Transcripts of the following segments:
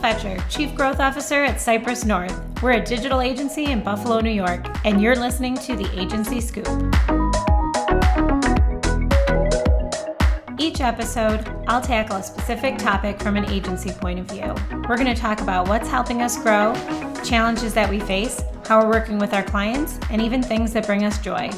Fetcher, Chief Growth Officer at Cypress North. We're a digital agency in Buffalo, New York, and you're listening to the Agency Scoop. Each episode, I'll tackle a specific topic from an agency point of view. We're going to talk about what's helping us grow, challenges that we face, how we're working with our clients, and even things that bring us joy.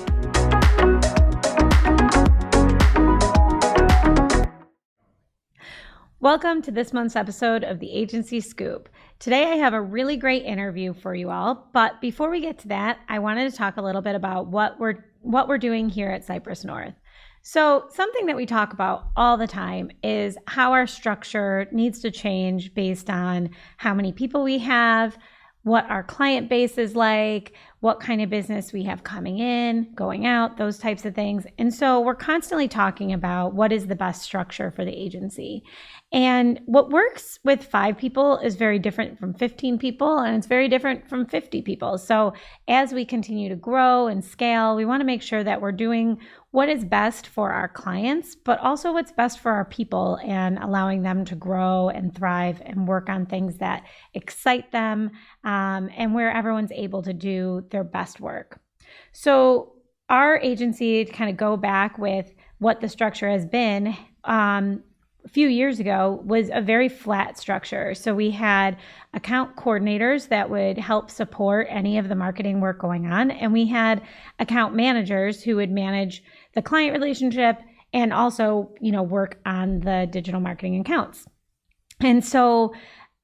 Welcome to this month's episode of the Agency Scoop. Today I have a really great interview for you all, but before we get to that, I wanted to talk a little bit about what we're doing here at Cypress North. So something that we talk about all the time is how our structure needs to change based on how many people we have, what our client base is like, what kind of business we have coming in, going out, those types of things. And so we're constantly talking about what is the best structure for the agency. And what works with 5 people is very different from 15 people, and it's very different from 50 people. So as we continue to grow and scale, we want to make sure that we're doing what is best for our clients, but also what's best for our people and allowing them to grow and thrive and work on things that excite them and where everyone's able to do their best work. So our agency, to kind of go back with what the structure has been, a few years ago was a very flat structure. So we had account coordinators that would help support any of the marketing work going on. And we had account managers who would manage the client relationship and also, work on the digital marketing accounts. And so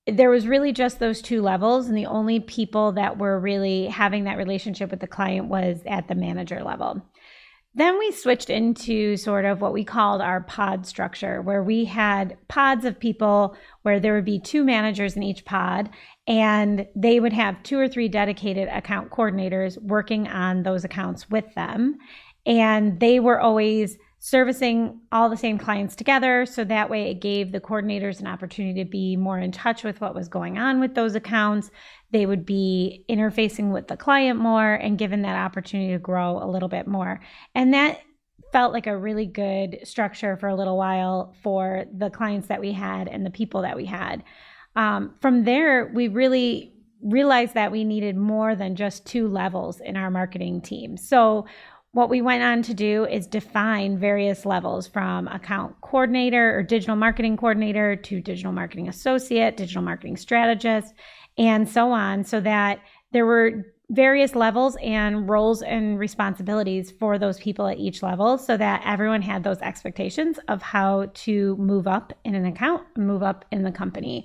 there was really just those 2 levels. And the only people that were really having that relationship with the client was at the manager level. Then we switched into sort of what we called our pod structure, where we had pods of people where there would be 2 managers in each pod, and they would have 2 or 3 dedicated account coordinators working on those accounts with them. And they were always servicing all the same clients together. So that way it gave the coordinators an opportunity to be more in touch with what was going on with those accounts. They would be interfacing with the client more and given that opportunity to grow a little bit more. And that felt like a really good structure for a little while for the clients that we had and the people that we had. From there, we really realized that we needed more than just 2 levels in our marketing team. So what we went on to do is define various levels from account coordinator or digital marketing coordinator to digital marketing associate, digital marketing strategist, and so on, so that there were various levels and roles and responsibilities for those people at each level so that everyone had those expectations of how to move up in an account, move up in the company.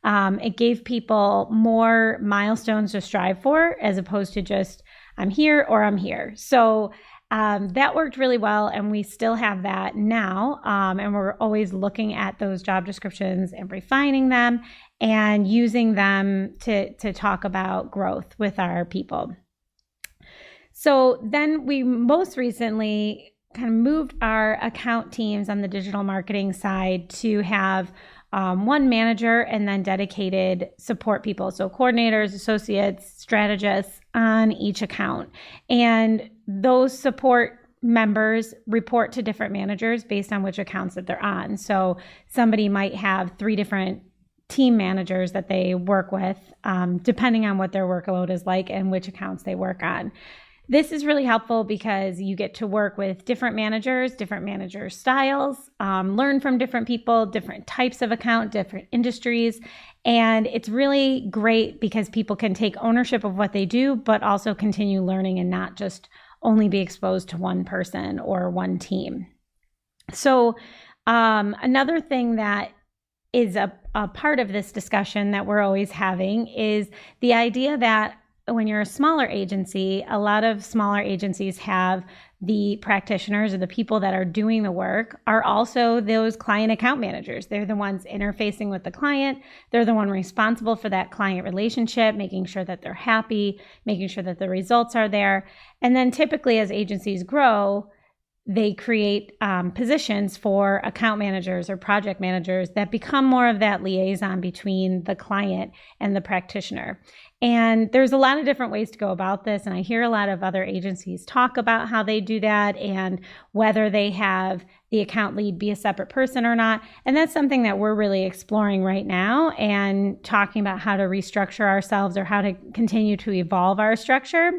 It gave people more milestones to strive for as opposed to just I'm here or I'm here. So that worked really well, and we still have that now. And we're always looking at those job descriptions and refining them and using them to talk about growth with our people. So then we most recently kind of moved our account teams on the digital marketing side to have 1 manager and then dedicated support people. So coordinators, associates, strategists on each account. And those support members report to different managers based on which accounts that they're on. So somebody might have 3 different team managers that they work with, depending on what their workload is like and which accounts they work on. This is really helpful because you get to work with different manager styles, learn from different people, different types of account, different industries. And it's really great because people can take ownership of what they do, but also continue learning and not just only be exposed to one person or one team. So another thing that is a part of this discussion that we're always having is the idea that when you're a smaller agency, a lot of smaller agencies have the practitioners or the people that are doing the work are also those client account managers. They're the ones interfacing with the client. They're the one responsible for that client relationship, making sure that they're happy, making sure that the results are there. And then typically as agencies grow, they create positions for account managers or project managers that become more of that liaison between the client and the practitioner. And there's a lot of different ways to go about this. And I hear a lot of other agencies talk about how they do that and whether they have the account lead be a separate person or not. And that's something that we're really exploring right now and talking about how to restructure ourselves or how to continue to evolve our structure.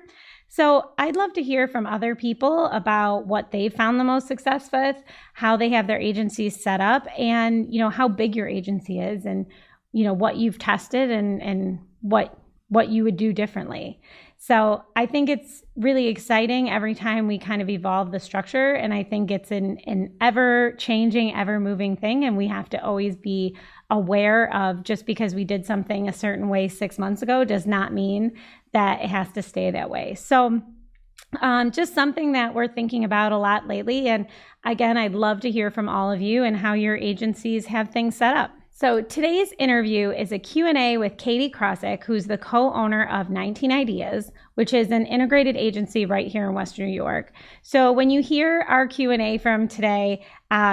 So I'd love to hear from other people about what they've found the most success with, how they have their agencies set up, and how big your agency is, and what you've tested and what you would do differently. So I think it's really exciting every time we kind of evolve the structure. And I think it's an ever-changing, ever-moving thing. And we have to always be aware of, just because we did something a certain way 6 months ago does not mean that it has to stay that way. So just something that we're thinking about a lot lately. And again, I'd love to hear from all of you and how your agencies have things set up. So today's interview is a Q&A with Katie Crossek, who's the co-owner of 19 Ideas, which is an integrated agency right here in Western New York. So when you hear our Q&A from today,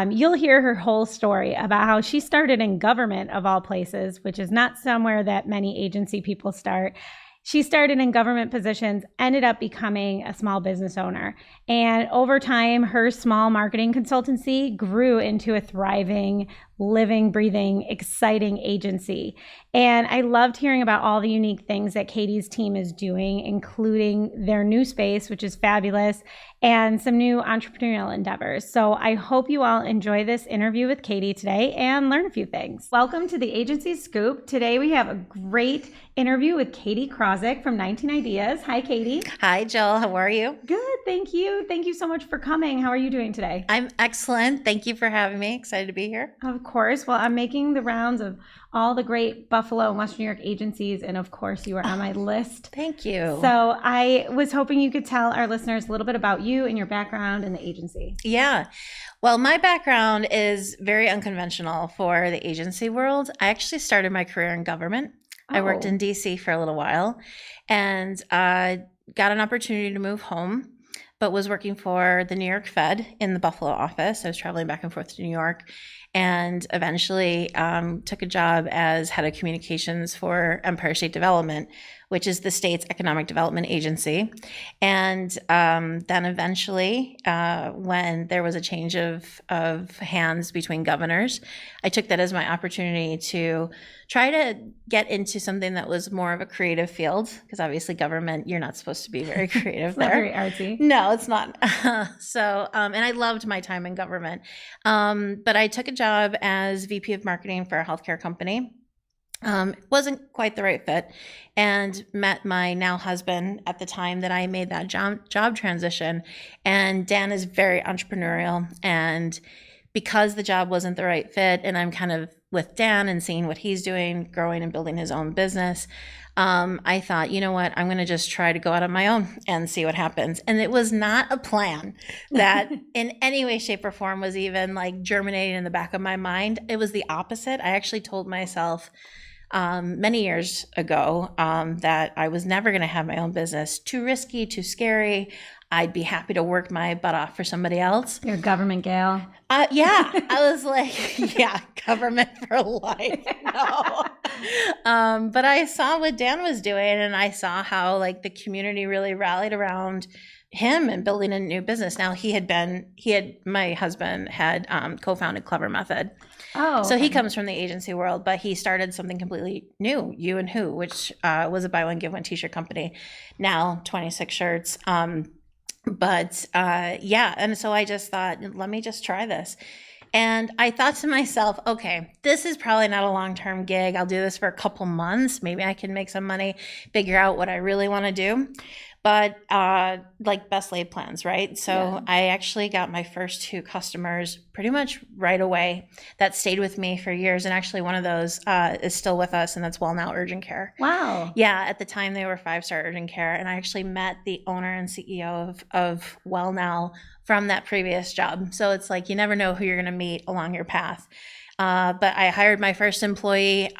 you'll hear her whole story about how she started in government, of all places, which is not somewhere that many agency people start. She started in government positions, ended up becoming a small business owner. And over time, her small marketing consultancy grew into a thriving, living, breathing, exciting agency. And I loved hearing about all the unique things that Katie's team is doing, including their new space, which is fabulous, and some new entrepreneurial endeavors. So I hope you all enjoy this interview with Katie today and learn a few things. Welcome to the Agency Scoop. Today we have a great interview with Katie Crossek from 19 Ideas. Hi, Katie. Hi, Jill. How are you? Good. Thank you. Thank you so much for coming. How are you doing today? I'm excellent. Thank you for having me. Excited to be here. Of course. Well, I'm making the rounds of all the great Buffalo and Western New York agencies. And of course, you are on my list. Thank you. So I was hoping you could tell our listeners a little bit about you and your background in the agency. Yeah. Well, my background is very unconventional for the agency world. I actually started my career in government. I worked in DC for a little while and got an opportunity to move home, but was working for the New York Fed in the Buffalo office. I was traveling back and forth to New York, and eventually took a job as head of communications for Empire State Development, which is the state's economic development agency. And then eventually, when there was a change of hands between governors, I took that as my opportunity to try to get into something that was more of a creative field, because obviously government, you're not supposed to be very creative there. Not very artsy. No, it's not. And I loved my time in government. But I took a job as VP of marketing for a healthcare company. Wasn't quite the right fit, and met my now husband at the time that I made that job transition. And Dan is very entrepreneurial, and because the job wasn't the right fit, and I'm kind of with Dan and seeing what he's doing, growing and building his own business, I thought, you know what, I'm going to just try to go out on my own and see what happens. And it was not a plan that in any way, shape, or form was even like germinating in the back of my mind. It was the opposite. I actually told myself many years ago that I was never going to have my own business. Too risky, too scary. I'd be happy to work my butt off for somebody else. You're a government gal. Yeah, I was like, yeah, government for life. No. But I saw what Dan was doing, and I saw how like the community really rallied around him and building a new business. Now my husband had co-founded Clever Method. Oh, so he comes from the agency world, but he started something completely new, You and Who, which was a buy one, give one t-shirt company. Now 26 shirts. And so I just thought, let me just try this. And I thought to myself, okay, this is probably not a long-term gig. I'll do this for a couple months. Maybe I can make some money, figure out what I really want to do. But like best laid plans, right? So yeah. I actually got my first 2 customers pretty much right away that stayed with me for years. And actually one of those is still with us, and that's WellNow Urgent Care. Wow. Yeah, at the time they were 5-star urgent care. And I actually met the owner and CEO of WellNow from that previous job. So it's like you never know who you're going to meet along your path. But I hired my first employee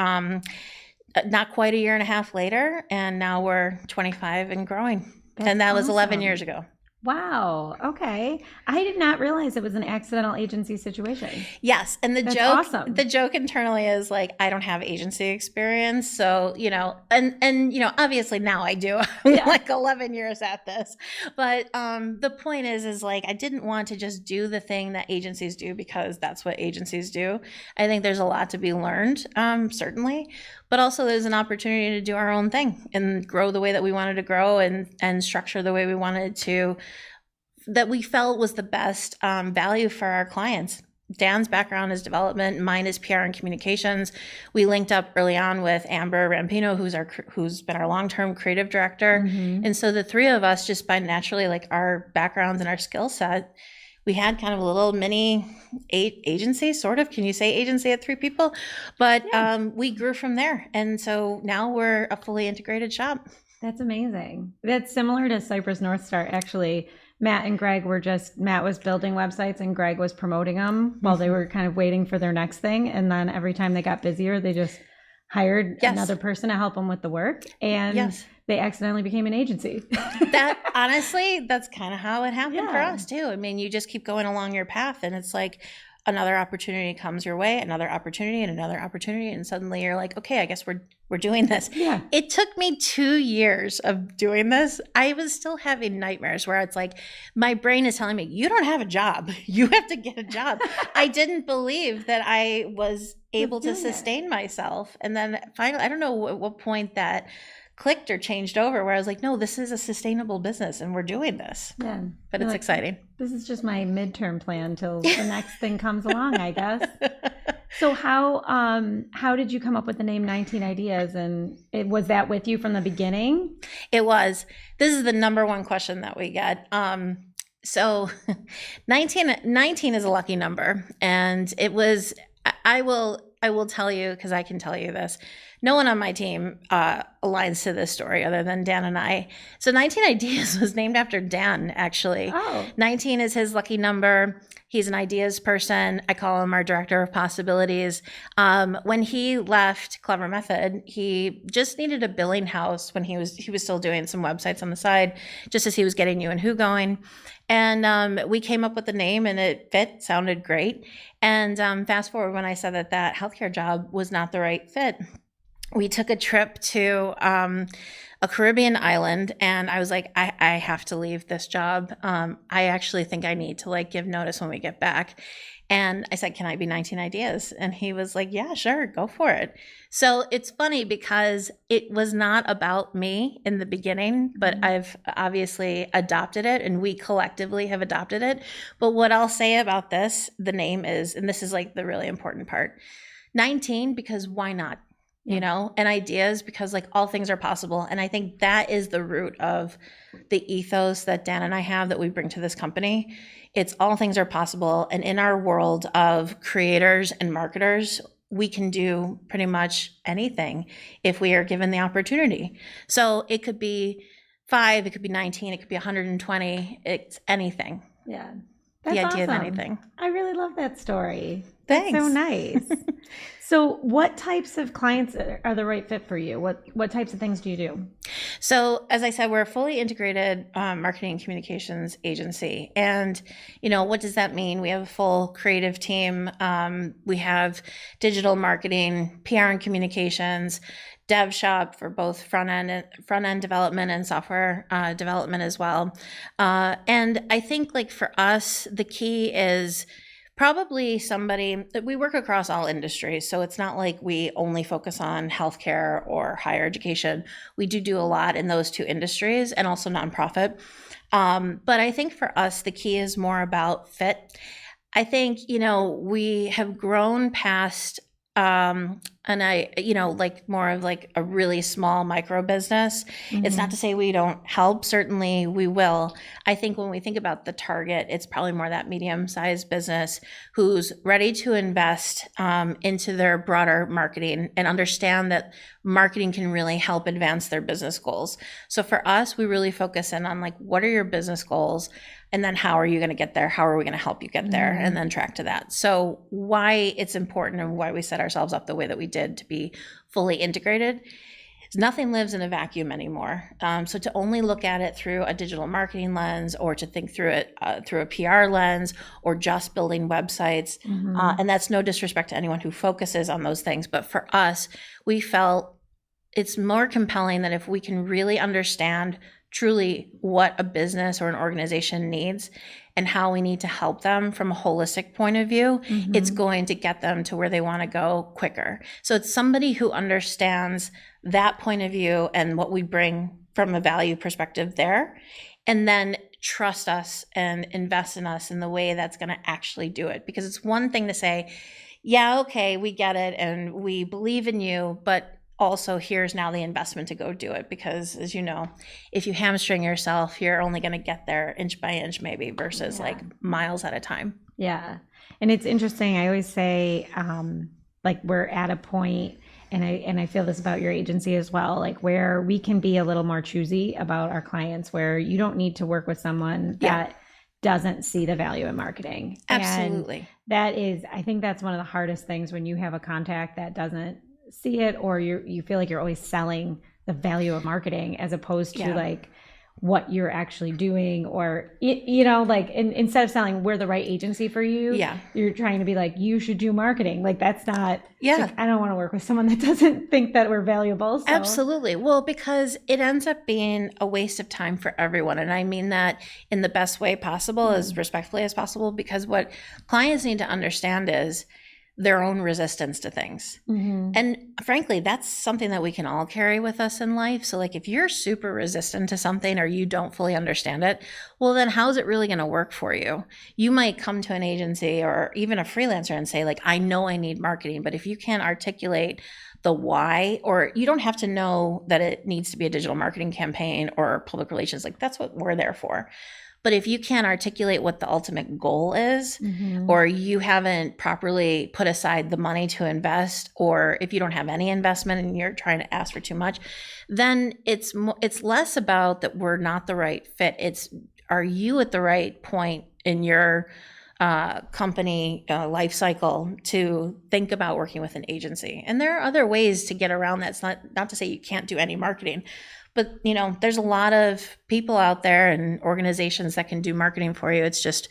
not quite a year and a half later, and now we're 25 and growing. That's and that was 11 awesome. years ago. Wow. Okay. I did not realize it was an accidental agency situation. Yes, and That's joke, awesome. the joke internally is like, I don't have agency experience, so and obviously now I do. I'm Yeah. like 11 years at this, but the point is like I didn't want to just do the thing that agencies do because that's what agencies do. I think there's a lot to be learned, certainly, but also there's an opportunity to do our own thing and grow the way that we wanted to grow and structure the way we wanted to, that we felt was the best value for our clients. Dan's background is development, mine is PR and communications. We linked up early on with Amber Rampino, who's been our long-term creative director. Mhm. And so the three of us, just by naturally like our backgrounds and our skill set, we had kind of a little mini agency, sort of. Can you say agency at three people? But Yeah. we grew from there. And so now we're a fully integrated shop. That's amazing. That's similar to Cypress North Star. Actually, Matt and Greg Matt was building websites and Greg was promoting them while they were kind of waiting for their next thing. And then every time they got busier, they just hired Yes. another person to help them with the work. And Yes. they accidentally became an agency. That honestly, that's kind of how it happened for Yeah. us too. I mean, you just keep going along your path and it's like another opportunity comes your way, another opportunity and another opportunity. And suddenly you're like, okay, I guess we're doing this. Yeah. It took me 2 years of doing this. I was still having nightmares where it's like, my brain is telling me, you don't have a job. You have to get a job. I didn't believe that I was able to doing it. sustain myself. And then finally, I don't know at what point that clicked or changed over where I was like, no, this is a sustainable business and we're doing this. Yeah. But You're it's like, exciting. This is just my midterm plan till the next thing comes along, I guess. So how did you come up with the name 19 Ideas? And was that with you from the beginning? It was. This is the number one question that we get. So 19 is a lucky number. And it was, I will tell you, because I can tell you this. No one on my team aligns to this story other than Dan and I. So 19 Ideas was named after Dan, actually. Oh. 19 is his lucky number. He's an ideas person. I call him our director of possibilities. When he left Clever Method, he just needed a billing house when he was still doing some websites on the side, just as he was getting You and Who going. And we came up with the name and it fit, sounded great. And fast forward when I said that healthcare job was not the right fit. We took a trip to a Caribbean island and I was like, I have to leave this job. I actually think I need to like give notice when we get back. And I said, can I be 19 Ideas? And he was like, yeah, sure, go for it. So it's funny because it was not about me in the beginning, but I've obviously adopted it and we collectively have adopted it. But what I'll say about this, the name is, and this is like the really important part, 19, because why not? You know, and ideas because like all things are possible. And I think that is the root of the ethos that Dan and I have that we bring to this company. It's all things are possible. And in our world of creators and marketers, we can do pretty much anything if we are given the opportunity. So it could be 5, it could be 19, it could be 120. It's anything. Yeah. The That's idea of awesome. anything. I really love that story. Thanks. That's so nice. So what types of clients are the right fit for you? What types of things do you do? So as I said, we're a fully integrated marketing and communications agency. And, you know, what does that mean? We have a full creative team. We have digital marketing, PR and communications, dev shop for both front end development and software development as well. And I think like for us, the key is probably somebody that we work across all industries. So it's not like we only focus on healthcare or higher education. We do a lot in those two industries and also nonprofit. But I think for us, the key is more about fit. I think, you know, we have grown past and I, you know, like more of like a really small micro business. Mm-hmm. It's not to say we don't help. Certainly we will. I think when we think about the target, it's probably more that medium-sized business who's ready to invest into their broader marketing and understand that marketing can really help advance their business goals. So for us, we really focus in on like, what are your business goals? And then how are you going to get there? How are we going to help you get there? Mm-hmm. And then track to that. So why it's important and why we set ourselves up the way that we did to be fully integrated. nothing lives in a vacuum anymore. So to only look at it through a digital marketing lens, or to think through it through a PR lens, or just building websites, and that's no disrespect to anyone who focuses on those things, but for us, we felt it's more compelling that if we can really understand truly what a business or an organization needs and how we need to help them from a holistic point of view, it's going to get them to where they want to go quicker. So it's somebody who understands that point of view and what we bring from a value perspective there, and then trust us and invest in us in the way that's going to actually do it. Because it's one thing to say, yeah, okay, we get it and we believe in you, but also here's now the investment to go do it. Because as you know, if you hamstring yourself, you're only going to get there inch by inch maybe, versus like miles at a time. Yeah. And it's interesting. I always say, like, we're at a point, and I feel this about your agency as well, like where we can be a little more choosy about our clients, where you don't need to work with someone that doesn't see the value in marketing. Absolutely. And that is, I think that's one of the hardest things, when you have a contact that doesn't see it, or you feel like you're always selling the value of marketing as opposed to like what you're actually doing, or you know, like instead of selling we're the right agency for you, you're trying to be like, you should do marketing. Like that's not, like, I don't want to work with someone that doesn't think that we're valuable. So. Absolutely. Well, because it ends up being a waste of time for everyone. And I mean that in the best way possible, as respectfully as possible, because what clients need to understand is their own resistance to things. And frankly, that's something that we can all carry with us in life. So like if you're super resistant to something, or you don't fully understand it, well, then how's it really going to work for you? You might come to an agency or even a freelancer and say like, I know I need marketing, but if you can't articulate the why, or you don't have to know that it needs to be a digital marketing campaign or public relations, like that's what we're there for. But if you can't articulate what the ultimate goal is, or you haven't properly put aside the money to invest, or if you don't have any investment and you're trying to ask for too much, then it's less about that we're not the right fit. It's, are you at the right point in your company life cycle to think about working with an agency? And there are other ways to get around that. It's not to say you can't do any marketing. But, you know, there's a lot of people out there and organizations that can do marketing for you. It's just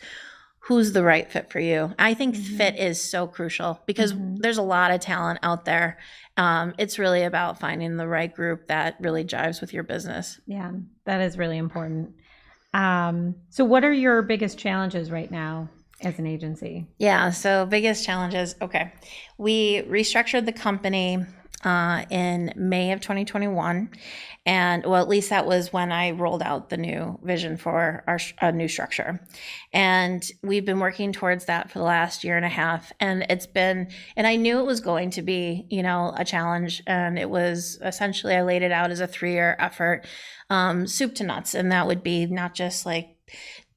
who's the right fit for you. I think fit is so crucial, because there's a lot of talent out there. It's really about finding the right group that really jives with your business. Yeah, that is really important. So what are your biggest challenges right now as an agency? Yeah, so biggest challenges. Okay. We restructured the company in May of 2021. And well, at least that was when I rolled out the new vision for our new structure. And we've been working towards that for the last year and a half. And and I knew it was going to be, you know, a challenge. And it was essentially, I laid it out as a 3-year effort, soup to nuts. And that would be not just like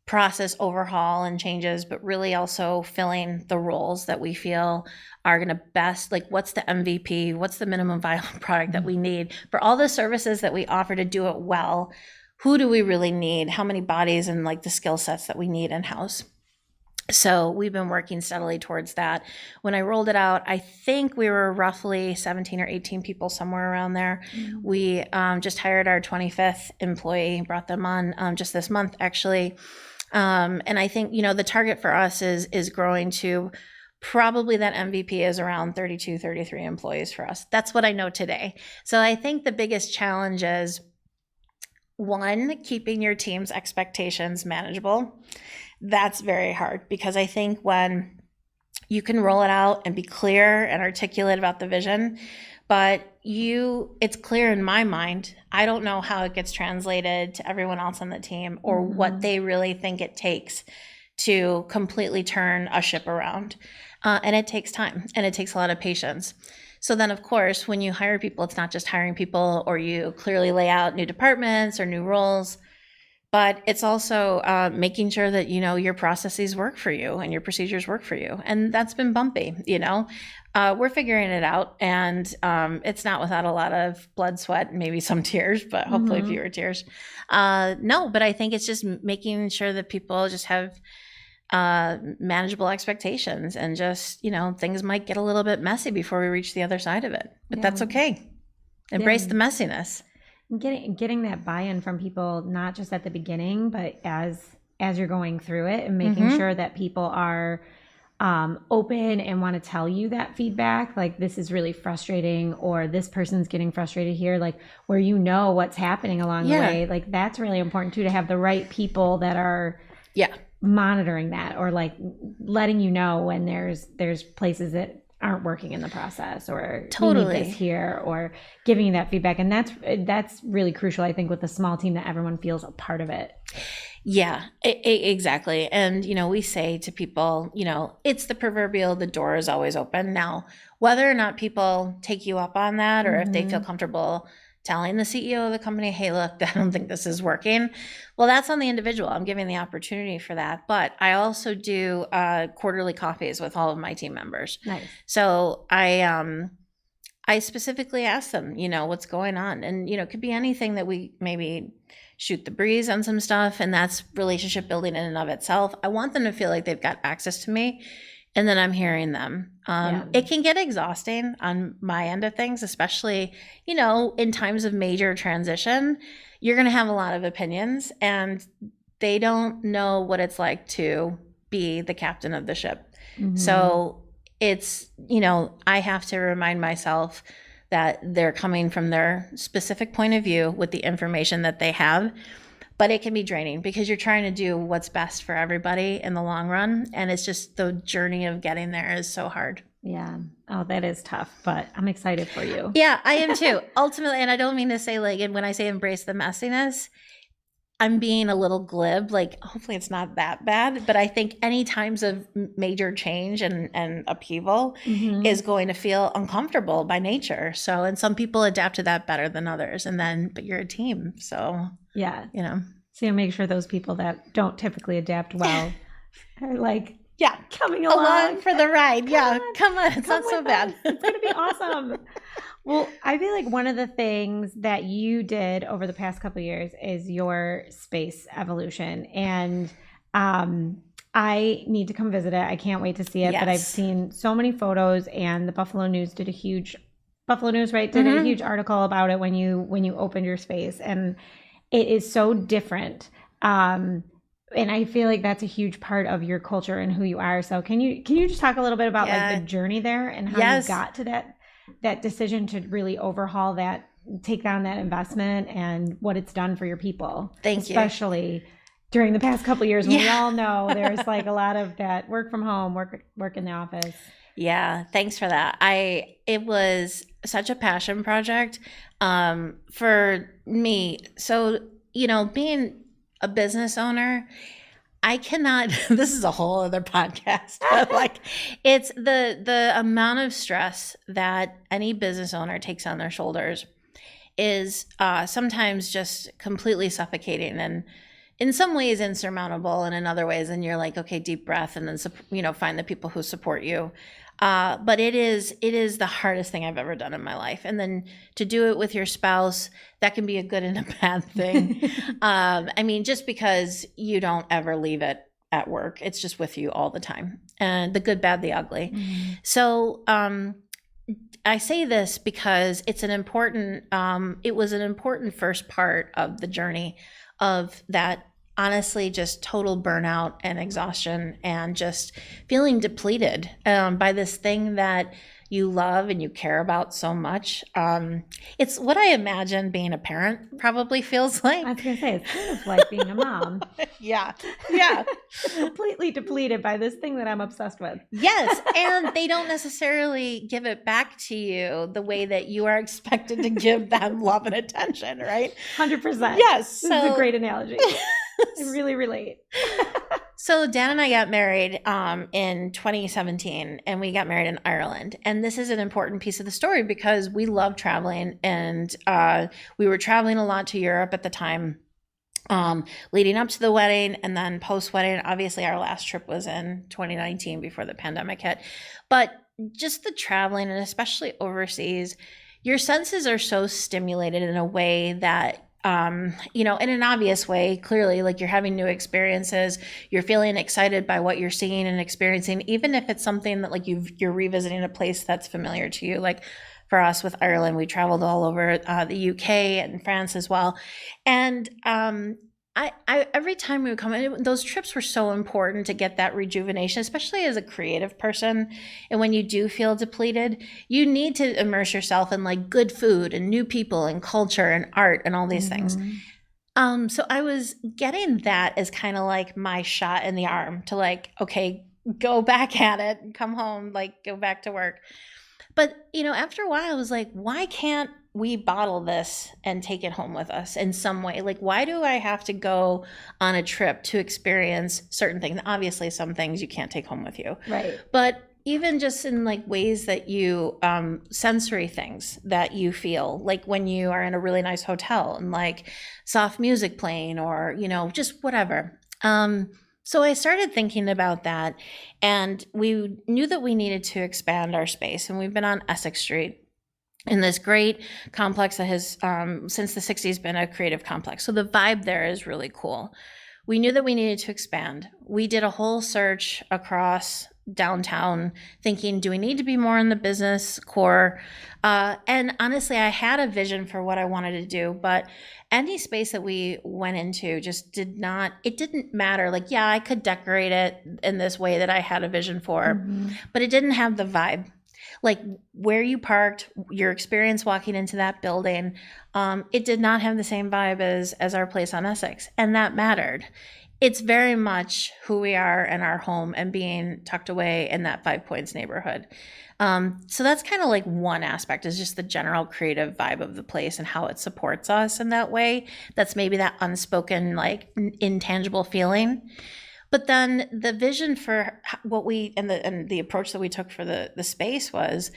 process overhaul and changes, but really also filling the roles that we feel are going to best, like what's the MVP, what's the minimum viable product that we need for all the services that we offer to do it well. Who do we really need? How many bodies and like the skill sets that we need in-house? So we've been working steadily towards that. When I rolled it out, I think we were roughly 17 or 18 people, somewhere around there. We just hired our 25th employee, brought them on just this month, actually. And I think, you know, the target for us is growing to probably that MVP is around 32, 33 employees for us. That's what I know today. So I think the biggest challenge is, one, keeping your team's expectations manageable. That's very hard, because I think when you can roll it out and be clear and articulate about the vision, but it's clear in my mind. I don't know how it gets translated to everyone else on the team, or what they really think it takes to completely turn a ship around. And it takes time, and it takes a lot of patience. So then, of course, when you hire people, it's not just hiring people, or you clearly lay out new departments or new roles, but it's also making sure that, you know, your processes work for you and your procedures work for you. And that's been bumpy, you know. We're figuring it out, and it's not without a lot of blood, sweat, and maybe some tears, but hopefully fewer tears. No, but I think it's just making sure that people just have manageable expectations, and just, you know, things might get a little bit messy before we reach the other side of it, but that's okay. Embrace the messiness. Getting that buy-in from people, not just at the beginning, but as you're going through it, and making sure that people are open and want to tell you that feedback, like, this is really frustrating, or this person's getting frustrated here, like, where you know what's happening along the way. Like, that's really important too, to have the right people that are monitoring that, or like letting you know when there's places that aren't working in the process, or we need this here, or giving you that feedback. And that's really crucial, I think, with a small team, that everyone feels a part of it. Yeah, exactly. And, we say to people, it's the proverbial, the door is always open. Now, whether or not people take you up on that, or if they feel comfortable telling the CEO of the company, hey, look, I don't think this is working. Well, that's on the individual. I'm giving the opportunity for that. But I also do quarterly coffees with all of my team members. Nice. So I specifically ask them, what's going on. And, it could be anything that we maybe shoot the breeze on some stuff, and that's relationship building in and of itself. I want them to feel like they've got access to me, and then I'm hearing them. It can get exhausting on my end of things, especially, in times of major transition. You're going to have a lot of opinions, and they don't know what it's like to be the captain of the ship. So it's, I have to remind myself that they're coming from their specific point of view with the information that they have. But it can be draining, because you're trying to do what's best for everybody in the long run. And it's just, the journey of getting there is so hard. Yeah. Oh, that is tough, but I'm excited for you. Yeah, I am too. Ultimately, and I don't mean to say, like, and when I say embrace the messiness, I'm being a little glib, like, hopefully it's not that bad, but I think any times of major change and upheaval is going to feel uncomfortable by nature. So, and some people adapt to that better than others, but you're a team. So, yeah. So you make sure those people that don't typically adapt well are like, coming along for the ride. Come on. It's not so bad. It's going to be awesome. Well, I feel like one of the things that you did over the past couple of years is your space evolution. And I need to come visit it. I can't wait to see it. But I've seen so many photos, and the Buffalo News, did a huge article about it when you opened your space. And it is so different. And I feel like that's a huge part of your culture and who you are. So can you just talk a little bit about like the journey there, and how you got to that decision to really overhaul that, take down that investment, and what it's done for your people? Thank you. Especially during the past couple of years, when we all know there's like a lot of that work from home, work in the office. Yeah, thanks for that. It was such a passion project for me. So, being a business owner, I cannot, this is a whole other podcast, but like, it's the amount of stress that any business owner takes on their shoulders is sometimes just completely suffocating, and in some ways insurmountable, and in other ways, and you're like, okay, deep breath, and then, find the people who support you. But it is the hardest thing I've ever done in my life. And then to do it with your spouse, that can be a good and a bad thing. Just because you don't ever leave it at work, it's just with you all the time, and the good, bad, the ugly. So, I say this because it's it was an important first part of the journey of that, honestly, just total burnout and exhaustion, and just feeling depleted by this thing that you love and you care about so much. It's what I imagine being a parent probably feels like. I was going to say, it's kind of like being a mom. Yeah. Completely depleted by this thing that I'm obsessed with. Yes, and they don't necessarily give it back to you the way that you are expected to give them love and attention, right? 100%. Yes. This is a great analogy. I really relate. So Dan and I got married in 2017, and we got married in Ireland. And this is an important piece of the story because we love traveling, and we were traveling a lot to Europe at the time, leading up to the wedding, and then post-wedding. Obviously, our last trip was in 2019 before the pandemic hit. But just the traveling, and especially overseas, your senses are so stimulated in a way that in an obvious way, clearly, like you're having new experiences, you're feeling excited by what you're seeing and experiencing, even if it's something that like you're revisiting a place that's familiar to you. Like for us with Ireland, we traveled all over the UK and France as well. And I every time we would come in, those trips were so important to get that rejuvenation, especially as a creative person. And when you do feel depleted, you need to immerse yourself in like good food and new people and culture and art and all these things. So I was getting that as kind of like my shot in the arm to like, okay, go back at it and come home, like go back to work. But, after a while, I was like, why can't we bottle this and take it home with us in some way? Like, why do I have to go on a trip to experience certain things? Obviously, some things you can't take home with you. Right. But even just in like ways that you, sensory things that you feel, like when you are in a really nice hotel and like soft music playing or, just whatever. So I started thinking about that, and we knew that we needed to expand our space. And we've been on Essex Street in this great complex that has, since the 60s, been a creative complex. So the vibe there is really cool. We knew that we needed to expand. We did a whole search across downtown thinking, do we need to be more in the business core? And honestly, I had a vision for what I wanted to do, but any space that we went into just didn't matter. Like, yeah, I could decorate it in this way that I had a vision for, but it didn't have the vibe. Like where you parked, your experience walking into that building, it did not have the same vibe as our place on Essex, and that mattered. It's very much who we are and our home and being tucked away in that 5 Points neighborhood. So that's kind of like one aspect, is just the general creative vibe of the place and how it supports us in that way. That's maybe that unspoken, like intangible feeling. But then the vision for what we and the approach that we took for the space was,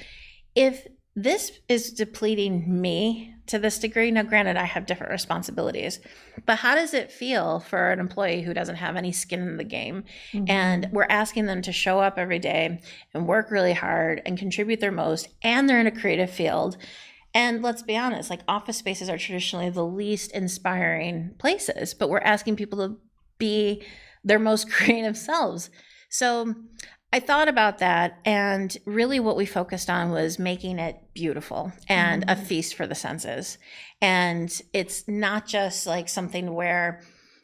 if this is depleting me to this degree, now granted I have different responsibilities, but how does it feel for an employee who doesn't have any skin in the game? And we're asking them to show up every day and work really hard and contribute their most, and they're in a creative field. And let's be honest, like office spaces are traditionally the least inspiring places, but we're asking people to be their most creative selves. So I thought about that, and really what we focused on was making it beautiful and a feast for the senses. And it's not just like something where,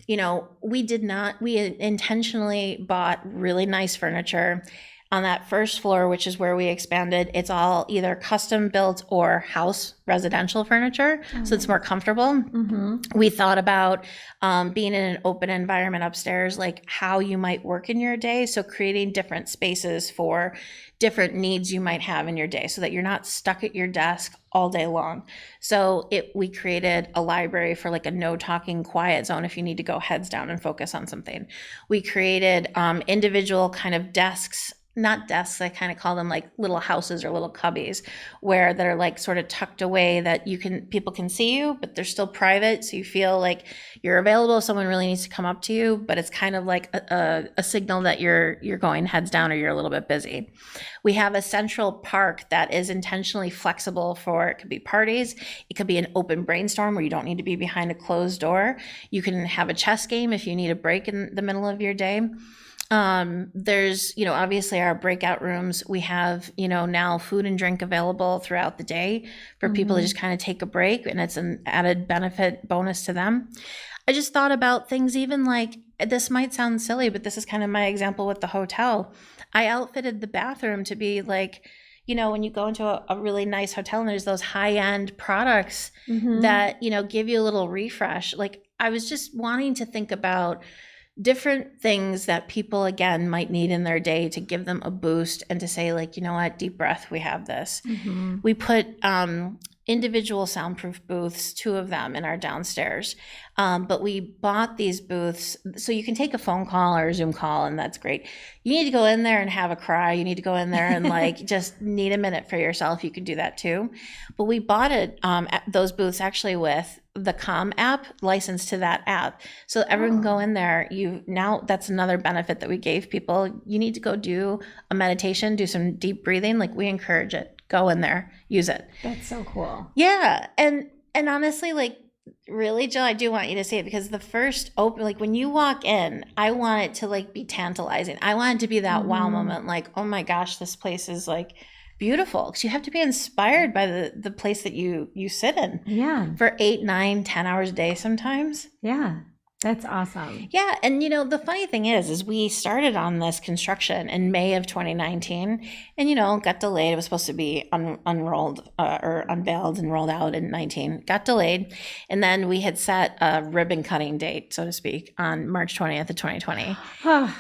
we intentionally bought really nice furniture on that first floor, which is where we expanded. It's all either custom built or house residential furniture, so it's more comfortable. We thought about being in an open environment upstairs, like how you might work in your day. So creating different spaces for different needs you might have in your day, so that you're not stuck at your desk all day long. So we created a library for like a no talking quiet zone if you need to go heads down and focus on something. We created individual kind of desks, not desks, I kind of call them like little houses or little cubbies, that are like sort of tucked away that people can see you, but they're still private. So you feel like you're available if someone really needs to come up to you, but it's kind of like a signal that you're going heads down or you're a little bit busy. We have a central park that is intentionally flexible it could be parties. It could be an open brainstorm where you don't need to be behind a closed door. You can have a chess game if you need a break in the middle of your day. There's, obviously our breakout rooms. We have, now food and drink available throughout the day for people to just kind of take a break, and it's an added benefit bonus to them. I just thought about things, even like, this might sound silly, but this is kind of my example with the hotel. I outfitted the bathroom to be like, when you go into a really nice hotel and there's those high-end products that, give you a little refresh. Like, I was just wanting to think about different things that people, again, might need in their day to give them a boost and to say, like, you know what, deep breath, we have this. We put individual soundproof booths, 2 of them in our downstairs. But we bought these booths so you can take a phone call or a Zoom call, and that's great. You need to go in there and have a cry. You need to go in there and like just need a minute for yourself. You can do that too. But we bought those booths actually with the Calm app, licensed to that app. So everyone can go in there. That's another benefit that we gave people. You need to go do a meditation, do some deep breathing. Like, we encourage it. Go in there, use it. That's so cool. Yeah. And honestly, like, Really, Jill, I do want you to see it because the first open, like when you walk in, I want it to like be tantalizing. I want it to be that wow moment, like, oh my gosh, this place is like beautiful. Because you have to be inspired by the place that you sit in. Yeah. For 8, 9, 10 hours a day sometimes. Yeah. That's awesome. Yeah, and the funny thing is we started on this construction in May of 2019, and got delayed. It was supposed to be unrolled or unveiled and rolled out in 19. Got delayed, and then we had set a ribbon cutting date, so to speak, on March 20th of 2020,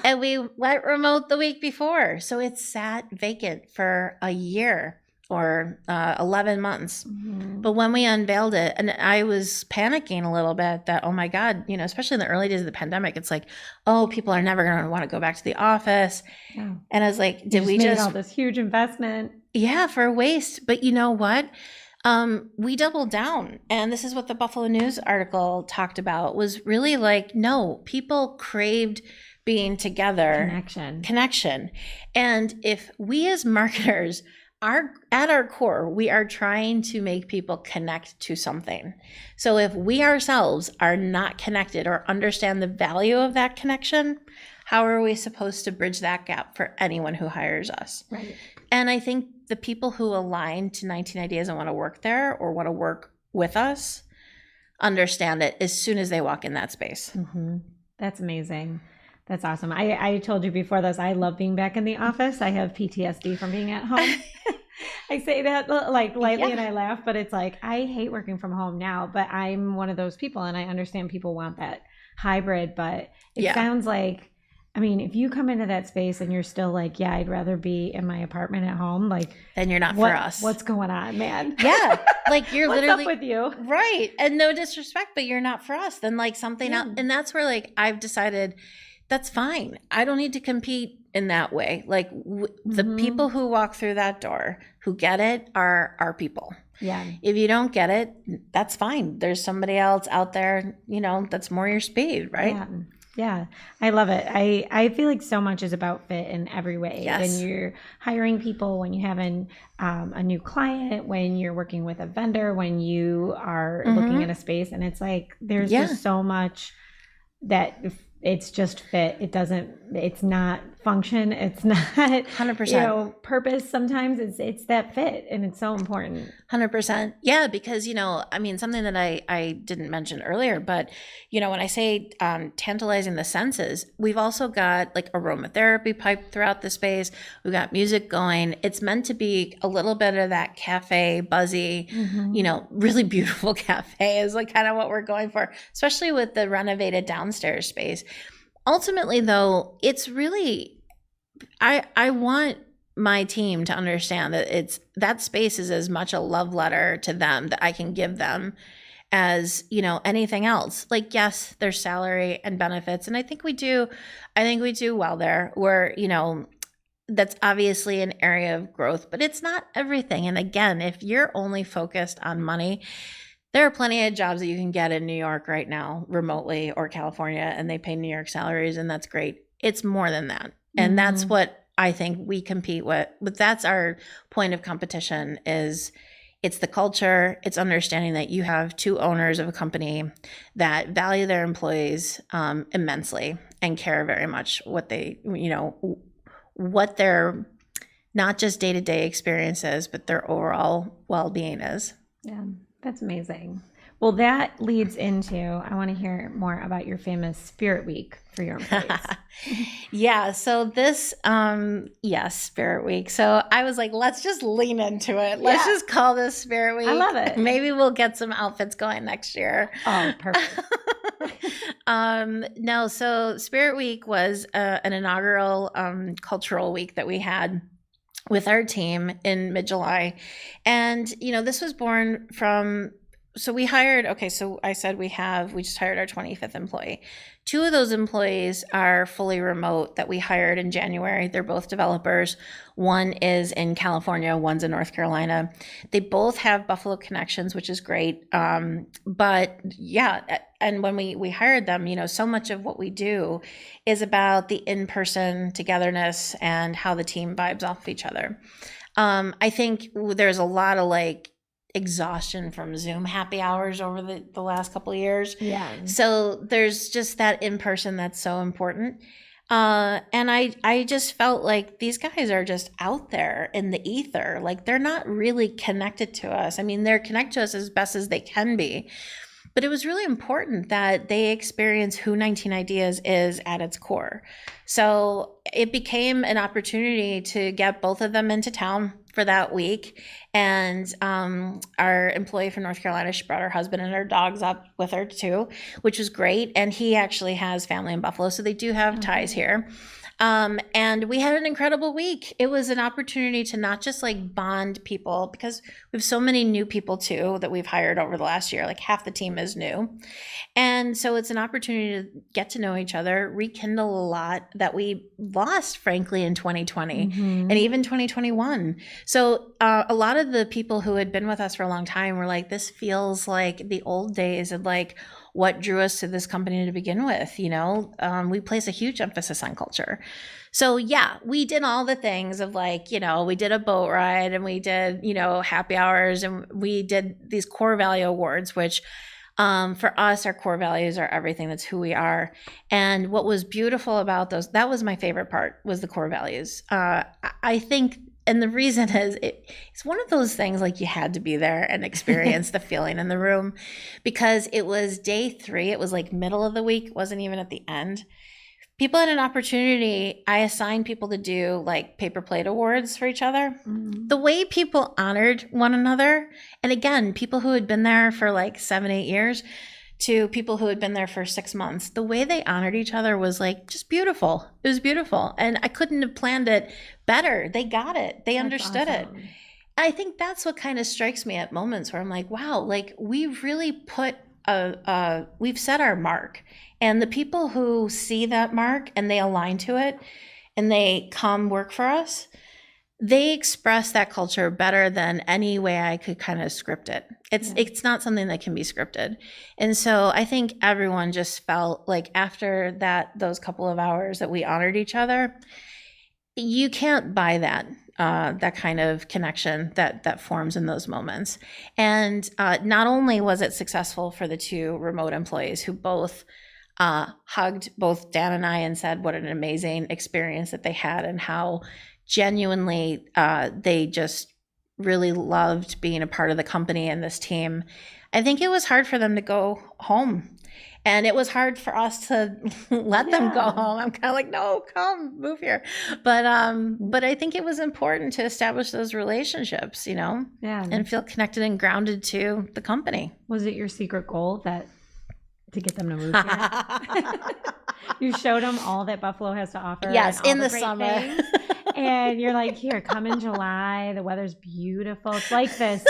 and we went remote the week before, so it sat vacant for a year. Or 11 months. Mm-hmm. But when we unveiled it, and I was panicking a little bit that, oh my God, especially in the early days of the pandemic, it's like, oh, people are never going to want to go back to the office. Yeah. And I was like, did we just made all this huge investment? Yeah, for waste. But you know what? We doubled down. And this is what the Buffalo News article talked about, was really like, no, people craved being together. Connection. And if we as marketers at our core, we are trying to make people connect to something. So if we ourselves are not connected or understand the value of that connection, how are we supposed to bridge that gap for anyone who hires us? Right. And I think the people who align to 19 Ideas and want to work there or want to work with us understand it as soon as they walk in that space. Mm-hmm. That's amazing. That's awesome. I told you before this, I love being back in the office. I have PTSD from being at home. I say that like lightly and I laugh, but it's like, I hate working from home now, but I'm one of those people and I understand people want that hybrid, but it sounds like, I mean, if you come into that space and you're still like, yeah, I'd rather be in my apartment at home, like, then you're not for us. What's going on, man? Yeah. Like you're literally up with you. Right. And no disrespect, but you're not for us. Then like something else. And that's where like, I've decided that's fine. I don't need to compete in that way. Like the people who walk through that door, who get it, are our people. Yeah. If you don't get it, that's fine. There's somebody else out there, that's more your speed, right? Yeah. Yeah, I love it. I feel like so much is about fit in every way. Yes. When you're hiring people, when you have a new client, when you're working with a vendor, when you are looking at a space, and it's like there's just so much that it's just fit. It's not function. It's not 100%. Purpose. Sometimes it's that fit, and it's so important. 100%. Yeah, because something that I didn't mention earlier, but when I say tantalizing the senses, we've also got like aromatherapy piped throughout the space. We've got music going. It's meant to be a little bit of that cafe buzzy, really beautiful cafe is like kind of what we're going for, especially with the renovated downstairs space. Ultimately, though, it's really, I want my team to understand that that space is as much a love letter to them that I can give them as, anything else. Like, yes, there's salary and benefits. And I think we do well there where, that's obviously an area of growth, but it's not everything. And again, if you're only focused on money, there are plenty of jobs that you can get in New York right now, remotely, or California, and they pay New York salaries, and that's great. It's more than that. And that's what I think we compete with. But that's our point of competition is it's the culture. It's understanding that you have two owners of a company that value their employees immensely and care very much what they, what their not just day-to-day experience is, but their overall well-being is. Yeah. That's amazing. Well, that leads into, I want to hear more about your famous Spirit Week for your employees. Yeah. So this, Spirit Week. So I was like, let's just lean into it. Let's just call this Spirit Week. I love it. Maybe we'll get some outfits going next year. Oh, perfect. No. So Spirit Week was an inaugural cultural week that we had with our team in mid-July. And, this was born from, so we hired, so I said we just hired our 25th employee. 2 of those employees are fully remote that we hired in January. They're both developers. One is in California, one's in North Carolina. They both have Buffalo connections, which is great. But yeah, and when we hired them, so much of what we do is about the in-person togetherness and how the team vibes off each other. I think there's a lot of exhaustion from Zoom happy hours over the last couple of years. Yeah. So there's just that in person that's so important. And I just felt like these guys are just out there in the ether. Like they're not really connected to us. I mean, they're connected to us as best as they can be. But it was really important that they experience who 19 Ideas is at its core. So it became an opportunity to get both of them into town for that week. And our employee from North Carolina, she brought her husband and her dogs up with her too, which was great. And he actually has family in Buffalo, so they do have ties here. And we had an incredible week. It was an opportunity to not just like bond people, because we have so many new people too that we've hired over the last year. Like half the team is new. And so it's an opportunity to get to know each other, rekindle a lot that we lost, frankly, in 2020 and even 2021. So a lot of the people who had been with us for a long time were like, this feels like the old days of like what drew us to this company to begin with. You know, we place a huge emphasis on culture. So yeah, we did all the things of like, you know, we did a boat ride and we did, you know, happy hours, and we did these core value awards, which for us, our core values are everything. That's who we are. And what was beautiful about those, that was my favorite part, was the core values. I think, and the reason is it's one of those things like you had to be there and experience the feeling in the room, because it was day 3. It was like middle of the week, wasn't even at the end. People had an opportunity. I assigned people to do like paper plate awards for each other. The way people honored one another, and again, people who had been there for like 7-8 years to people who had been there for 6 months, the way they honored each other was like just beautiful. It was beautiful. And I couldn't have planned it better. They got it. They understood it. I think that's what kind of strikes me at moments where I'm like, wow, like we've really put we've set our mark. And the people who see that mark and they align to it and they come work for us, they express that culture better than any way I could kind of script it. It's not something that can be scripted. And so I think everyone just felt like after those couple of hours that we honored each other, you can't buy that kind of connection that forms in those moments. And not only was it successful for the 2 remote employees who both hugged both Dan and I and said what an amazing experience that they had, and how genuinely they just really loved being a part of the company and this team. I think it was hard for them to go home. And it was hard for us to let them go home. I'm kind of like, no, come, move here. But I think it was important to establish those relationships, you know, and feel connected and grounded to the company. Was it your secret goal to get them to move here? You showed them all that Buffalo has to offer. Yes, in the summer. Things, and you're like, here, come in July. The weather's beautiful. It's like this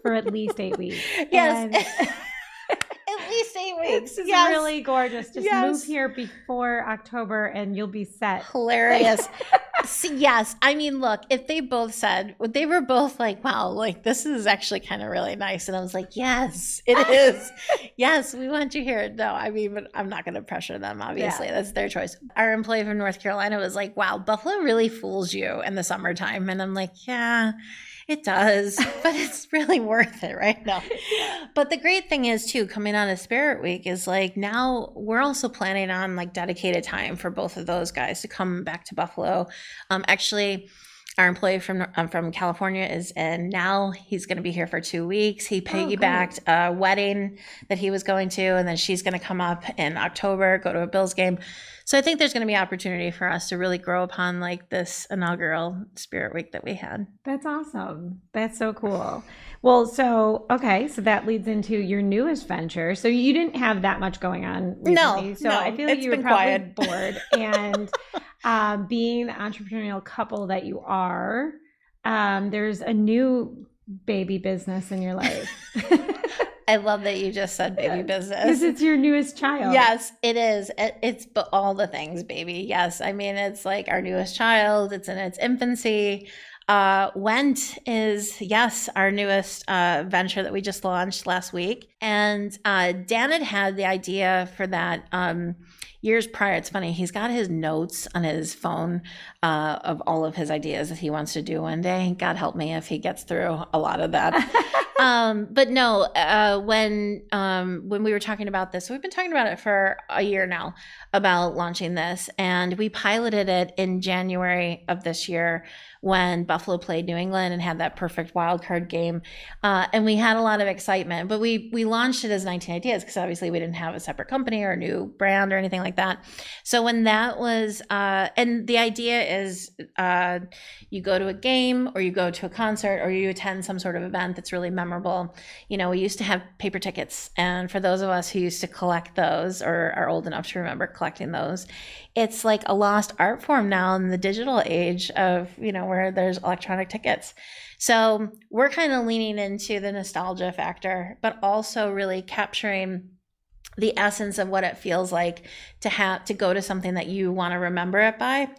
for at least 8 weeks. Yes. At least 8 weeks. It's really gorgeous. Just move here before October and you'll be set. Hilarious. Yes. I mean, look, if they both said, they were both like, wow, like this is actually kind of really nice. And I was like, yes, it is. Yes, we want you here. No, I mean, but I'm not going to pressure them, obviously. Yeah. That's their choice. Our employee from North Carolina was like, wow, Buffalo really fools you in the summertime. And I'm like, yeah, it does, but it's really worth it right now. But the great thing is too, coming on a Spirit Week is like now we're also planning on like dedicated time for both of those guys to come back to Buffalo. Actually, our employee from California is in now. He's going to be here for 2 weeks. He piggybacked a wedding that he was going to, and then she's going to come up in October, go to a Bills game. So I think there's going to be opportunity for us to really grow upon like this inaugural Spirit Week that we had. That's awesome. That's so cool. Well, so that leads into your newest venture. So you didn't have that much going on recently. So I feel like you were probably bored. And being the entrepreneurial couple that you are, there's a new baby business in your life. I love that you just said baby business. Because it's your newest child. Yes, it is. It's all the things, baby. Yes. I mean, it's like our newest child. It's in its infancy. Went is, yes, our newest venture that we just launched last week. And Dan had the idea for that years prior. It's funny. He's got his notes on his phone of all of his ideas that he wants to do one day. God help me if he gets through a lot of that. But no, when we were talking about this, so we've been talking about it for a year now about launching this, and we piloted it in January of this year when Buffalo played New England and had that perfect wild card game, and we had a lot of excitement. But we launched it as 19 Ideas because obviously we didn't have a separate company or a new brand or anything like that. So when that was, and the idea is, you go to a game or you go to a concert or you attend some sort of event that's really memorable. You know, we used to have paper tickets, and for those of us who used to collect those or are old enough to remember collecting those, it's like a lost art form now in the digital age of, you know, where there's electronic tickets. So we're kind of leaning into the nostalgia factor, but also really capturing the essence of what it feels like to go to something that you want to remember it by.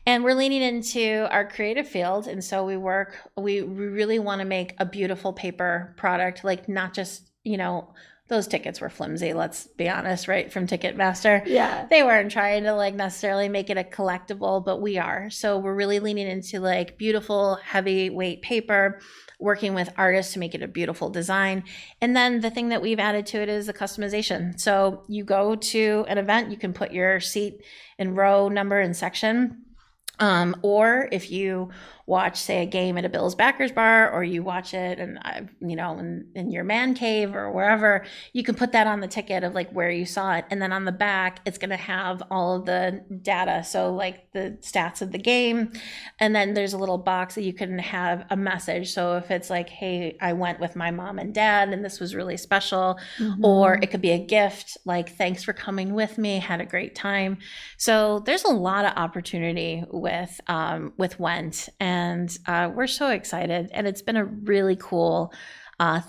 And we're leaning into our creative field. And so we really want to make a beautiful paper product, like not just, you know, those tickets were flimsy, let's be honest, right? From Ticketmaster. Yeah. They weren't trying to like necessarily make it a collectible, but we are. So we're really leaning into like beautiful, heavyweight paper, working with artists to make it a beautiful design. And then the thing that we've added to it is the customization. So you go to an event, you can put your seat and row number and section. Or if you watch, say, a game at a Bills backers bar, or you watch it and you know, in your man cave or wherever, you can put that on the ticket of like where you saw it. And then on the back, it's going to have all of the data. So like the stats of the game. And then there's a little box that you can have a message. So if it's like, hey, I went with my mom and dad and this was really special, or it could be a gift, like, thanks for coming with me, had a great time. So there's a lot of opportunity with Went, and we're so excited, and it's been a really cool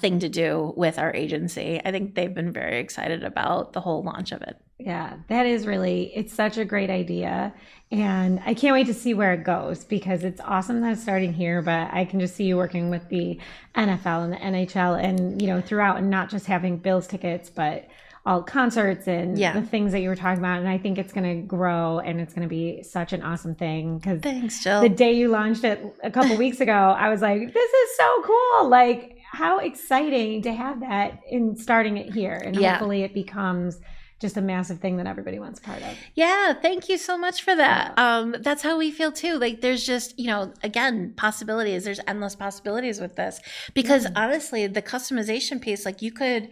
thing to do with our agency. I think they've been very excited about the whole launch of it. Yeah, that is really, it's such a great idea. And I can't wait to see where it goes, because it's awesome that it's starting here, but I can just see you working with the NFL and the NHL and, you know, throughout, and not just having Bills tickets, but all concerts and the things that you were talking about. And I think it's going to grow, and it's going to be such an awesome thing. Because thanks, Jill. The day you launched it a couple weeks ago, I was like, this is so cool. Like, how exciting to have that in starting it here. And hopefully it becomes just a massive thing that everybody wants a part of. Yeah, thank you so much for that. That's how we feel too. Like, there's just, you know, again, possibilities. There's endless possibilities with this. Because honestly, the customization piece, like, you could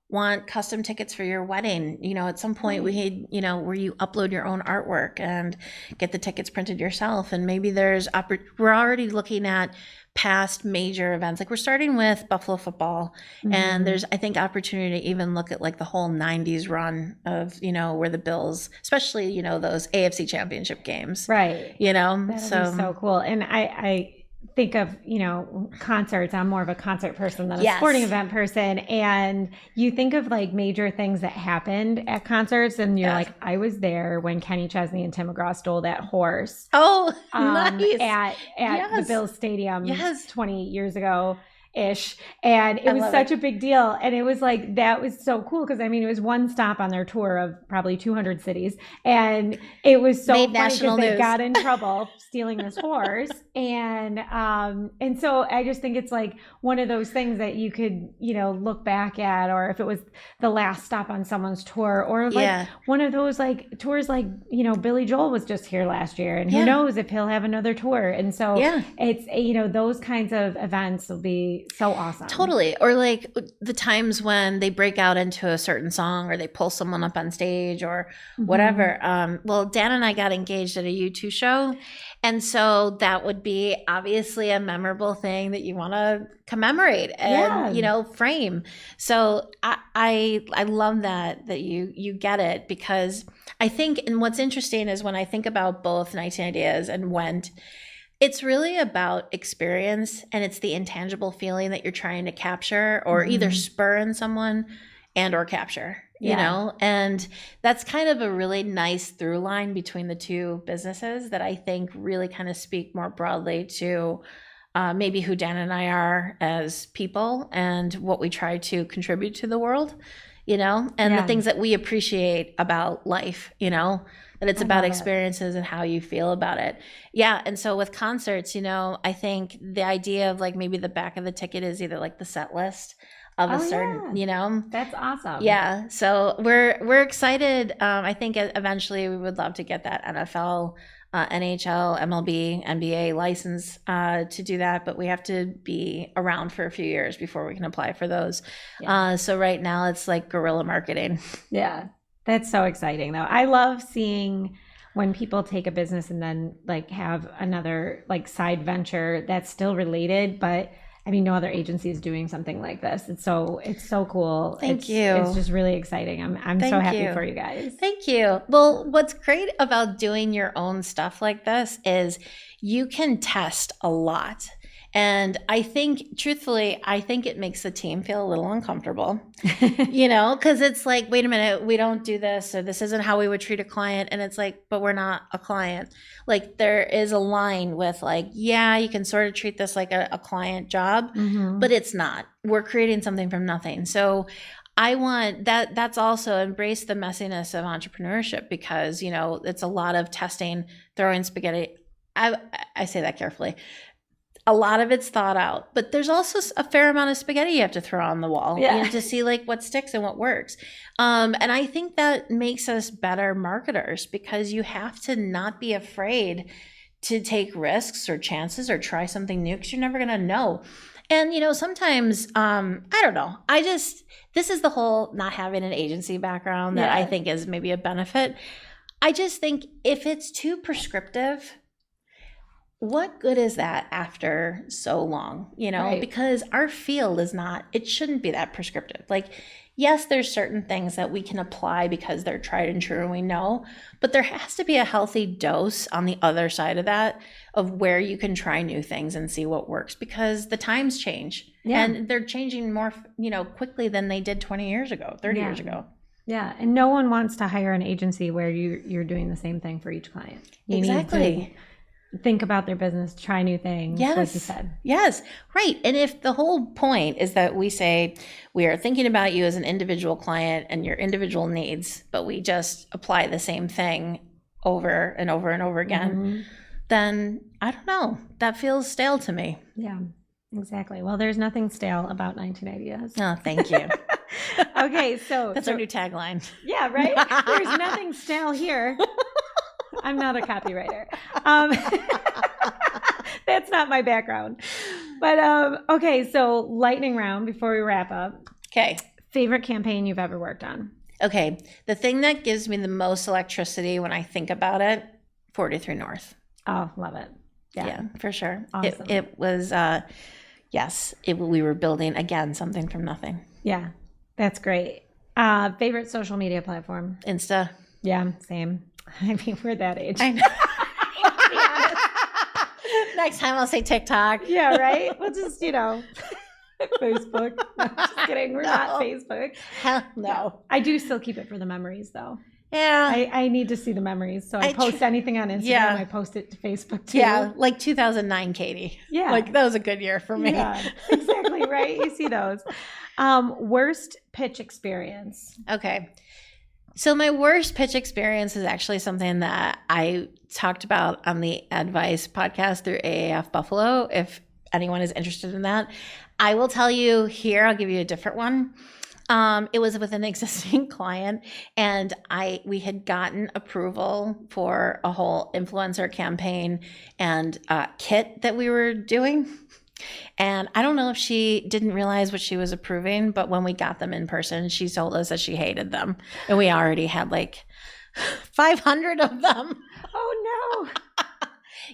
want custom tickets for your wedding, you know, at some point we had, you know, where you upload your own artwork and get the tickets printed yourself. And maybe we're already looking at past major events. Like, we're starting with Buffalo football, and there's, I think, opportunity to even look at like the whole 90s run of, you know, where the Bills, especially, you know, those AFC championship games. Right. You know, that'll be so cool. And I think of, you know, concerts. I'm more of a concert person than a sporting event person. And you think of like major things that happened at concerts, and you're like, I was there when Kenny Chesney and Tim McGraw stole that horse. Oh, nice. At the Bills Stadium 20 years ago. Ish. And it was such a big deal. And it was like, that was so cool. Cause I mean, it was one stop on their tour of probably 200 cities. And it was so funny because they got in trouble stealing this horse. And so I just think it's like one of those things that you could, you know, look back at, or if it was the last stop on someone's tour, or like one of those like tours, like, you know, Billy Joel was just here last year, and who knows if he'll have another tour. And so it's, you know, those kinds of events will be so awesome. Totally. Or like the times when they break out into a certain song, or they pull someone up on stage, or whatever. Well, Dan and I got engaged at a U2 show. And so that would be obviously a memorable thing that you want to commemorate and, you know, frame. So I love that you get it, because I think, and what's interesting is when I think about both 19 Ideas and Went, it's really about experience, and it's the intangible feeling that you're trying to capture, or either spur in someone and or capture, you know? And that's kind of a really nice through line between the two businesses that I think really kind of speak more broadly to maybe who Dan and I are as people, and what we try to contribute to the world, you know, and the things that we appreciate about life, you know, but it's I about love it. experiences and how you feel about it. Yeah. And so with concerts, I think the idea of like maybe the back of the ticket is either like the set list of a certain, That's awesome. Yeah. So we're excited. I think eventually we would love to get that NFL, NHL, MLB, NBA license to do that, but we have to be around for a few years before we can apply for those. Yeah. So right now it's like guerrilla marketing. Yeah. That's so exciting though. I love seeing when people take a business and then like have another like side venture that's still related, but I mean, no other agency is doing something like this. It's so cool. Thank you. It's just really exciting. I'm so happy for you guys. Thank you. Well, what's great about doing your own stuff like this is you can test a lot. And I think, truthfully, it makes the team feel a little uncomfortable, because it's like, wait a minute, we don't do this, or this isn't how we would treat a client. And it's like, but we're not a client. Like there is a line with like, yeah, you can sort of treat this like a client job, but it's not. We're creating something from nothing. So I want that's also embrace the messiness of entrepreneurship because, it's a lot of testing, throwing spaghetti. I say that carefully. A lot of it's thought out, but there's also a fair amount of spaghetti you have to throw on the wall to see like what sticks and what works. And I think that makes us better marketers because you have to not be afraid to take risks or chances or try something new because you're never going to know. And, sometimes, I don't know. This is the whole not having an agency background that I think is maybe a benefit. I just think if it's too prescriptive, what good is that after so long, Right. Because our field it shouldn't be that prescriptive. Like, yes, there's certain things that we can apply because they're tried and true and we know, but there has to be a healthy dose on the other side of that of where you can try new things and see what works because the times change and they're changing more, quickly than they did 20 years ago, 30 years ago. Yeah. And no one wants to hire an agency where you're doing the same thing for each client. You Exactly. need to think about their business, try new things, like you said. Yes, right. And if the whole point is that we say we are thinking about you as an individual client and your individual needs, but we just apply the same thing over and over and over again, then I don't know. That feels stale to me. Yeah, exactly. Well, there's nothing stale about 19 Ideas. Oh, thank you. Okay, so That's our new tagline. Yeah, right? There's nothing stale here. I'm not a copywriter. That's not my background. But okay, so lightning round before we wrap up. Okay. Favorite campaign you've ever worked on? Okay. The thing that gives me the most electricity when I think about it, 43 North. Oh, love it. Yeah, for sure. Awesome. It was, we were building, again, something from nothing. Yeah, that's great. Favorite social media platform? Insta. Yeah, same. I mean, we're that age. I know. Next time I'll say TikTok. Yeah, right? We'll just, Facebook. No, just kidding. We're not Facebook. Hell no. I do still keep it for the memories, though. Yeah. I need to see the memories. So I post anything on Instagram. I post it to Facebook, too. Yeah, like 2009, Katie. Yeah. Like, that was a good year for me. Yeah, exactly, right? You see those. Worst pitch experience. Okay. So my worst pitch experience is actually something that I talked about on the Advice podcast through AAF Buffalo. If anyone is interested in that, I will tell you here, I'll give you a different one. It was with an existing client and we had gotten approval for a whole influencer campaign and kit that we were doing. And I don't know if she didn't realize what she was approving, but when we got them in person, she told us that she hated them. And we already had like 500 of them. Oh, no.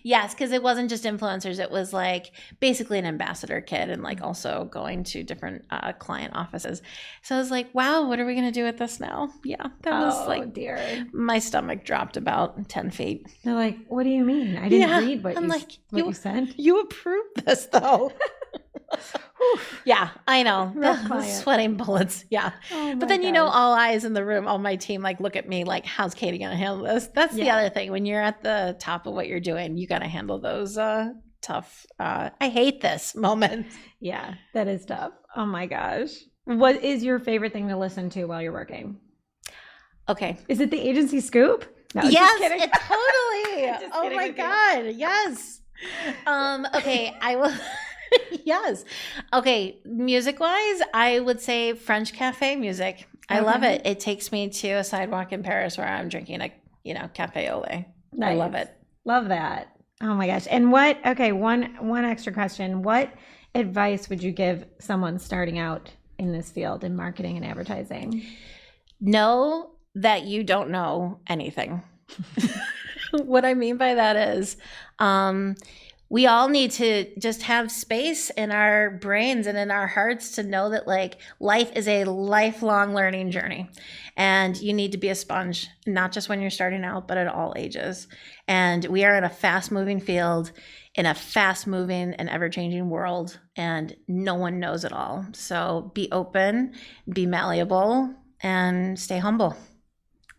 Yes, because it wasn't just influencers. It was like basically an ambassador kit and like also going to different client offices. So I was like, wow, what are we going to do with this now? Yeah, that was like, dear. My stomach dropped about 10 feet. They're like, what do you mean? I didn't read what you said. You approved this though. Yeah, I know. Sweating bullets. Yeah. Oh but then, all eyes in the room, all my team like look at me like, how's Katie going to handle this? That's the other thing. When you're at the top of what you're doing, you got to handle those tough, I hate this moment. Yeah, that is tough. Oh my gosh. What is your favorite thing to listen to while you're working? Okay. Is it the agency scoop? No, Yes, just kidding. totally. Just Oh kidding my with you. God. Yes. Okay, I will. Yes. Okay, music-wise, I would say French cafe music. I love Okay. it. It takes me to a sidewalk in Paris where I'm drinking a, cafe au lait. I love Nice. it. Love that. Oh my gosh. And one extra question. What advice would you give someone starting out in this field in marketing and advertising? Know that you don't know anything. What I mean by that is, we all need to just have space in our brains and in our hearts to know that like life is a lifelong learning journey, and you need to be a sponge, not just when you're starting out, but at all ages. And we are in a fast moving field, in a fast moving and ever changing world, and no one knows it all. So be open, be malleable, and stay humble.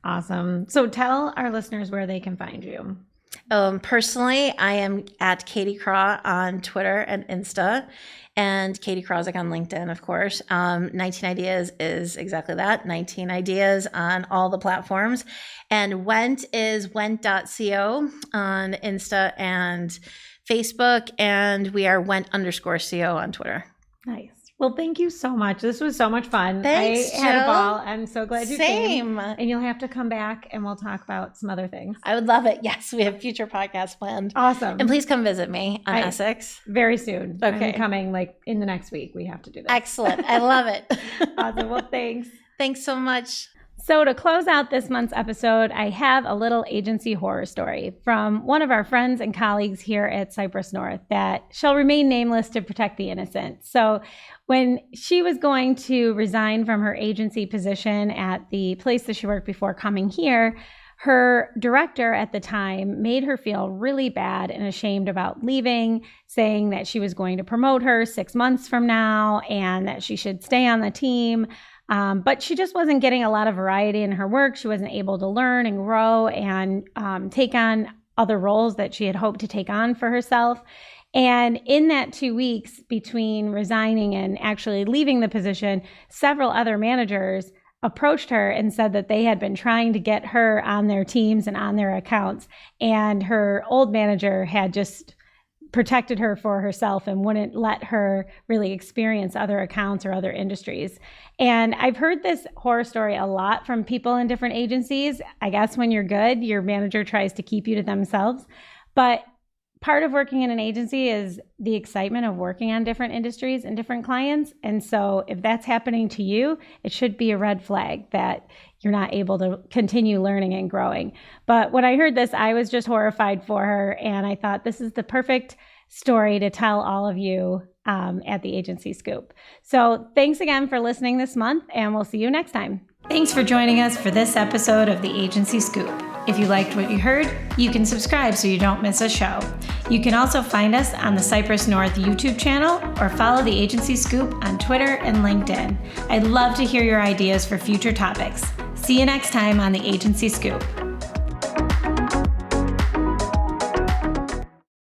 Awesome. So tell our listeners where they can find you. Personally, I am at Katie Craw on Twitter and Insta, and Katie Crossek on LinkedIn, of course. 19 Ideas is exactly that, 19 Ideas on all the platforms. And Went is went.co on Insta and Facebook, and we are Went_CO on Twitter. Nice. Well, thank you so much. This was so much fun. Thanks, I had a Jill. ball. I'm so glad you came. Same. And you'll have to come back and we'll talk about some other things. I would love it. Yes, we have future podcasts planned. Awesome. And please come visit me on Essex. Very soon. Okay. I'm coming like in the next week. We have to do this. Excellent. I love it. Awesome. Well, thanks. Thanks so much. So to close out this month's episode, I have a little agency horror story from one of our friends and colleagues here at Cypress North that shall remain nameless to protect the innocent. So when she was going to resign from her agency position at the place that she worked before coming here, her director at the time made her feel really bad and ashamed about leaving, saying that she was going to promote her 6 months from now and that she should stay on the team. But she just wasn't getting a lot of variety in her work. She wasn't able to learn and grow and take on other roles that she had hoped to take on for herself. And in that 2 weeks between resigning and actually leaving the position, several other managers approached her and said that they had been trying to get her on their teams and on their accounts. And her old manager had just protected her for herself and wouldn't let her really experience other accounts or other industries. And I've heard this horror story a lot from people in different agencies. I guess when you're good, your manager tries to keep you to themselves. But part of working in an agency is the excitement of working on different industries and different clients. And so if that's happening to you, it should be a red flag that you're not able to continue learning and growing. But when I heard this, I was just horrified for her. And I thought this is the perfect story to tell all of you at the Agency Scoop. So thanks again for listening this month, and we'll see you next time. Thanks for joining us for this episode of the Agency Scoop. If you liked what you heard, you can subscribe so you don't miss a show. You can also find us on the Cypress North YouTube channel or follow the Agency Scoop on Twitter and LinkedIn. I'd love to hear your ideas for future topics. See you next time on the Agency Scoop.